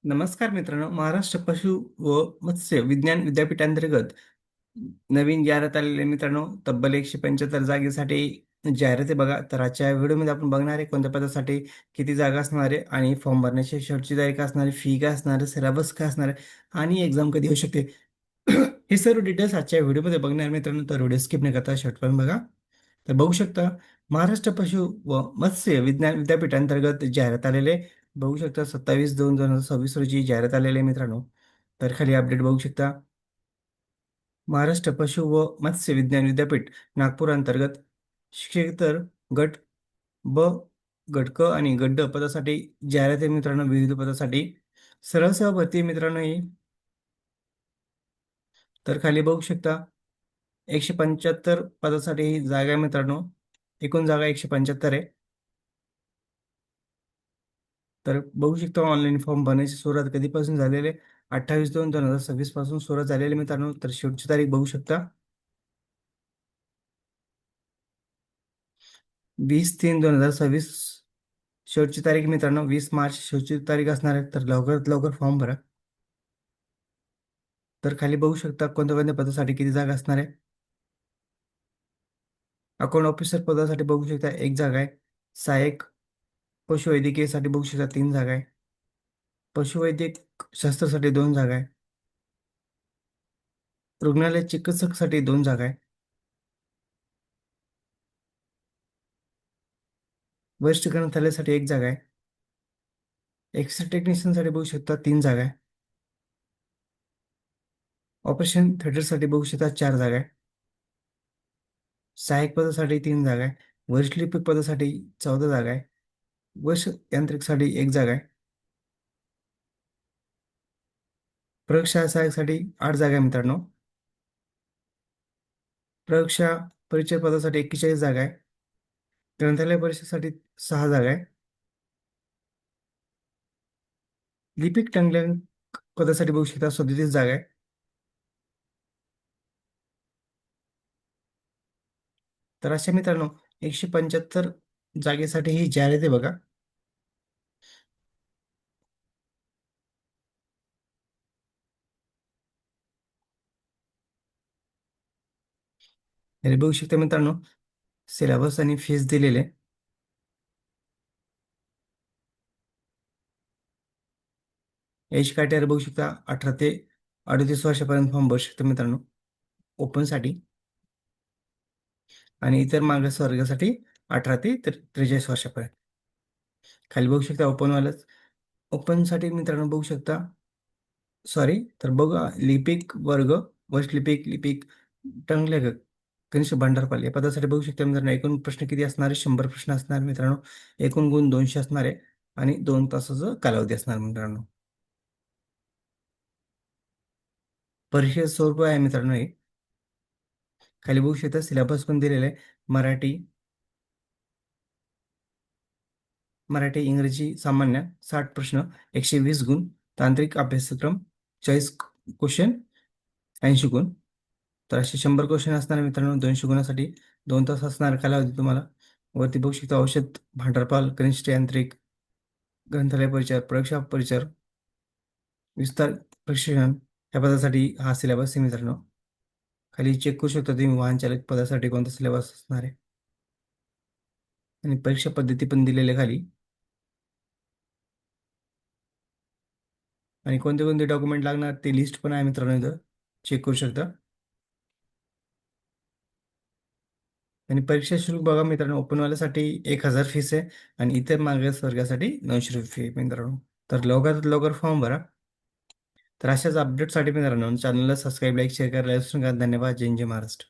नमस्कार मित्रांनो, महाराष्ट्र पशु व मत्स्य विज्ञान विद्यापीठांतर्गत नवीन जाहिरात आलेले मित्रांनो, तब्बल 175 जागेसाठी जाहिरात आहे बघा. तर आजच्या व्हिडिओमध्ये आपण बघणार आहे कोणत्या पदासाठी किती जागा असणार आहे आणि फॉर्म भरण्याची शेवटची तारीख काय असणार आहे, फी काय असणार आहे, सिलेबस काय असणार आहे आणि एक्झाम कधी होऊ शकते. हे सर्व डिटेल्स आजच्या व्हिडिओमध्ये बघणार मित्रांनो, तर व्हिडिओ स्किप न करता शेवटपर्यंत बघा. तर बघू शकता महाराष्ट्र पशु व मत्स्य विज्ञान विद्यापीठांतर्गत जाहिरात आलेले बघू शकता 27/2/2026 रोजी जाहिरात आलेले आहे मित्रांनो. तर खाली अपडेट बघू शकता. महाराष्ट्र पशु व मत्स्य विज्ञान विद्यापीठ नागपूर अंतर्गत शिक्षकेतर गट ब गट क आणि गट ड पदासाठी जाहिरात आहे मित्रांनो. विविध पदासाठी सरळ सेवा भरती आहे मित्रांनो ही. तर खाली बघू शकता 175 पदासाठी ही जागा आहे मित्रांनो. एकूण जागा 175 आहे. तर बघू शकता ऑनलाईन फॉर्म भरण्याची सुरुवात कधीपासून झालेली आहे. 28/2/2026 पासून सुरुवात झालेली मित्रांनो. तर शेवटची तारीख बघू शकता 20/3/2026 शेवटची तारीख मित्रांनो. 20 मार्च शेवटची तारीख असणार आहे. तर लवकरात लवकर फॉर्म भरा. तर खाली बघू शकता कोणत्या कोणत्या पदासाठी किती जागा असणार आहे. अकाउंट ऑफिसर पदासाठी बघू शकता एक जागा आहे. सहाय्यक पशुवैद्यकीयसाठी बघू शकता 3 जागा आहे. पशुवैद्यक शास्त्रासाठी 2 जागा आहे. रुग्णालय चिकित्सकसाठी 2 जागा आहे. वरिष्ठ ग्रंथालयासाठी 1 जागा आहे. एक्सरे टेक्निशियनसाठी बघू शकता 3 जागा आहे. ऑपरेशन थिएटरसाठी बघू शकता 4 जागा आहे. सहाय्यक पदासाठी 3 जागा आहे. वरिष्ठ लिपिक पदासाठी 14 जागा आहे. वरिष्ठ यांत्रिकसाठी 1 जागा आहे. प्रयोगशाळा सहाय्यकसाठी 8 जागा आहे मित्रांनो. प्रयोगशाळा परिचय पदासाठी 41 जागा आहे. ग्रंथालय परिषदेसाठी 6 जागा आहे. लिपिक टंकलेखक पदासाठी बघू शकता 37 जागा आहे. तर अशा मित्रांनो 175 जागेसाठी ही जाहिरात आहे बघा. हे बघू शकता मित्रांनो सिलेबस आणि फीस दिलेले. एज क्रायटेरिया बघू शकता 18 ते 38 वर्षापर्यंत फॉर्म भरू शकतो मित्रांनो ओपनसाठी. आणि इतर मागासवर्गासाठी 18 ते 43 वर्षापर्यंत. खाली बघू शकता ओपनवालंच. ओपनसाठी मित्रांनो बघू शकता सॉरी तर बघा लिपिक वर्ग वरिष्ठ लिपिक लिपिक टंकलेखक कनिष्ठ भांडारपाल या पदासाठी बघू शकता मित्रांनो. एकूण प्रश्न किती असणार आहे? 100 प्रश्न असणार मित्रांनो. एकूण गुण 200 असणार आहे आणि 2 तासाचा कालावधी असणार मित्रांनो. परीक्षेचं स्वरूप आहे मित्रांनो हे. खाली बघू शकता सिलेबस पण दिलेला आहे. मराठी इंग्रजी सामान्य 60 प्रश्न 120 गुण. तांत्रिक अभ्यासक्रम 40 क्वेश्चन 80 गुण. तर असे 100 क्वेश्चन असणार आहे मित्रांनो. 200 गुणासाठी 2 तास असणार कालावधी तुम्हाला. वरती बघू शकता औषध भांडारपाल कनिष्ठ यांत्रिक ग्रंथालय परिचर प्रयोगशाळा परिचर विस्तार प्रशिक्षण या पदासाठी हा सिलेबस आहे मित्रांनो. खाली चेक करू शकता तुम्ही वाहन चालक पदासाठी कोणता सिलेबस असणार आहे आणि परीक्षा पद्धती पण दिलेली आहे खाली. आणि कोणते कोणते डॉक्युमेंट लागणार ते लिस्ट पण आहे मित्रांनो इथं चेक करू शकता. आणि परीक्षा शुल्क बघा मित्रांनो ओपनवाल्यासाठी 1,000 फीस आहे आणि इतर मागास वर्गासाठी 900 फी आहे मित्रांनो. तर लवकरात लवकर फॉर्म भरा. तर अशाच अपडेटसाठी मित्रांनो चॅनलला सबस्क्राईब लाईक शेअर करायला विसरू नका. धन्यवाद. जय जय महाराष्ट्र.